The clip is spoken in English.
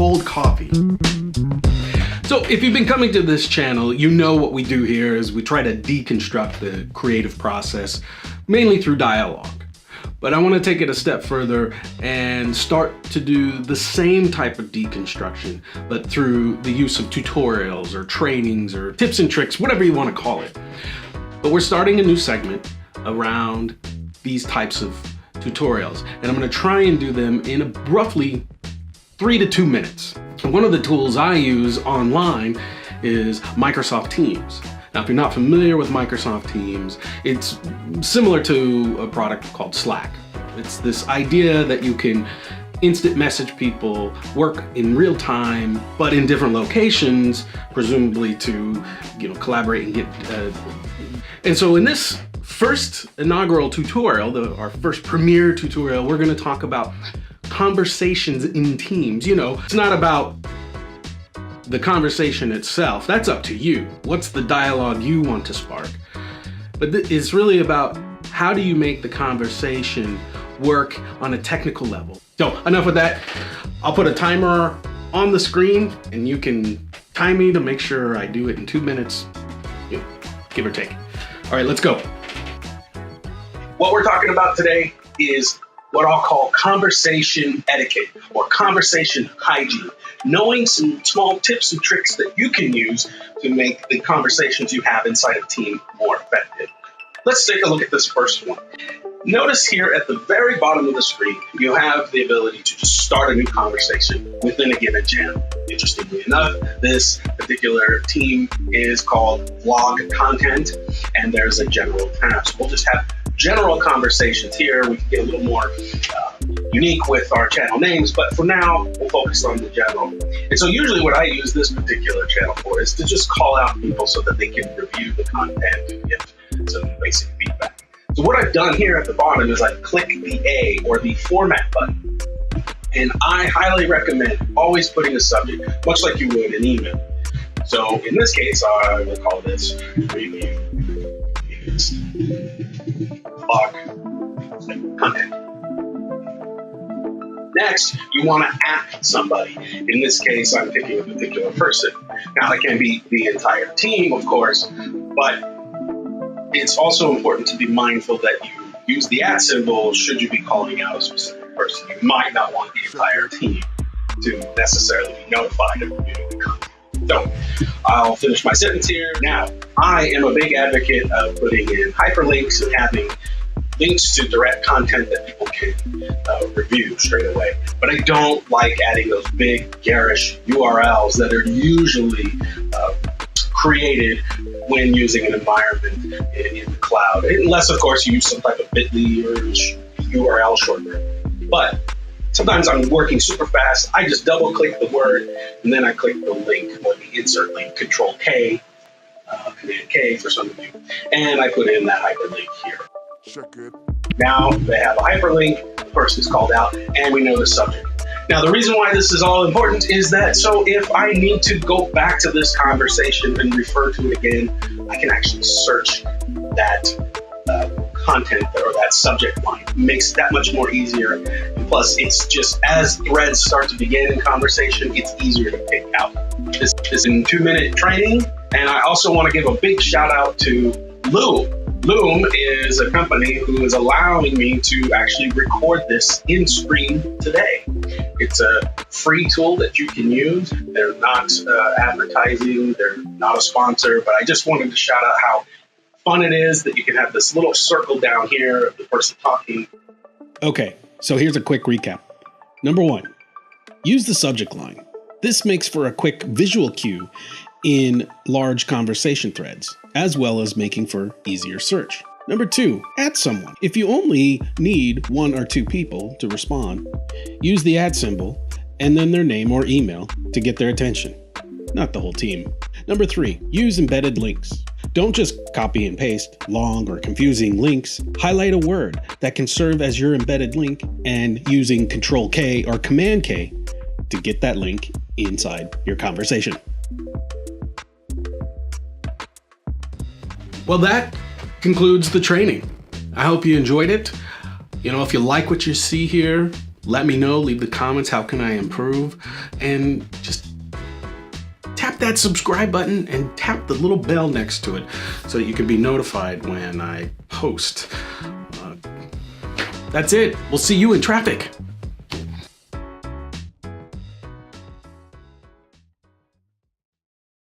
cold coffee. So if you've been coming to this channel, you know what we do here is we try to deconstruct the creative process, mainly through dialogue. But I want to take it a step further and start to do the same type of deconstruction, but through the use of tutorials or trainings or tips and tricks, whatever you want to call it. But we're starting a new segment around these types of tutorials, and I'm going to try and do them in roughly 3 to 2 minutes. And one of the tools I use online is Microsoft Teams. Now, if you're not familiar with Microsoft Teams, it's similar to a product called Slack. It's this idea that you can instant message people, work in real time, but in different locations, presumably to, collaborate and get. And so in this first inaugural tutorial, our first premiere tutorial, we're going to talk about conversations in Teams. It's not about the conversation itself. That's up to you. What's the dialogue you want to spark? But it's really about how do you make the conversation work on a technical level. So enough with that. I'll put a timer on the screen and you can time me to make sure I do it in 2 minutes, give or take. All right, let's go. What we're talking about today is what I'll call conversation etiquette or conversation hygiene. Knowing some small tips and tricks that you can use to make the conversations you have inside a team more effective. Let's take a look at this first one. Notice here at the very bottom of the screen, you have the ability to just start a new conversation within a given channel. Interestingly enough, this particular team is called vlog content, and there's a general tab. So we'll just have general conversations here. We can get a little more unique with our channel names, but for now, we'll focus on the general. And so usually what I use this particular channel for is to just call out people so that they can review the content and give some basic feedback. So what I've done here at the bottom is I click the A or the format button. And I highly recommend always putting a subject, much like you would an email. So in this case, I will call this review blog content. Next, you want to at somebody. In this case, I'm picking a particular person. Now, that can be the entire team, of course, but it's also important to be mindful that you use the at symbol should you be calling out a specific person. You might not want the entire team to necessarily be notified of reviewing the content. So I'll finish my sentence here. Now, I am a big advocate of putting in hyperlinks and having links to direct content that people can review straight away. But I don't like adding those big garish URLs that are usually created when using an environment in the cloud, unless of course you use some type of bit.ly or URL shortener. But sometimes I'm working super fast. I just double click the word and then I click the link or the insert link, Control K, Command K for some of you, and I put in that hyperlink here. Now they have a hyperlink, the person is called out, and we know the subject. Now, the reason why this is all important is that so if I need to go back to this conversation and refer to it again, I can actually search that content or that subject line. It makes it that much more easier. And plus, it's just as threads start to begin in conversation, it's easier to pick out. This is in 2-minute training, and I also want to give a big shout out to Loom. Loom is a company who is allowing me to actually record this in screen today. It's a free tool that you can use. They're not advertising, they're not a sponsor, but I just wanted to shout out how fun it is that you can have this little circle down here of the person talking. Okay, so here's a quick recap. Number 1, use the subject line. This makes for a quick visual cue in large conversation threads, as well as making for easier search. Number 2, at someone. If you only need 1 or 2 people to respond, use the at symbol and then their name or email to get their attention, not the whole team. Number 3, use embedded links. Don't just copy and paste long or confusing links. Highlight a word that can serve as your embedded link and using Control K or Command K to get that link inside your conversation. Well, that concludes the training. I hope you enjoyed it. If you like what you see here, let me know, leave the comments, how can I improve, and just tap that subscribe button and tap the little bell next to it so that you can be notified when I post. That's it. We'll see you in traffic.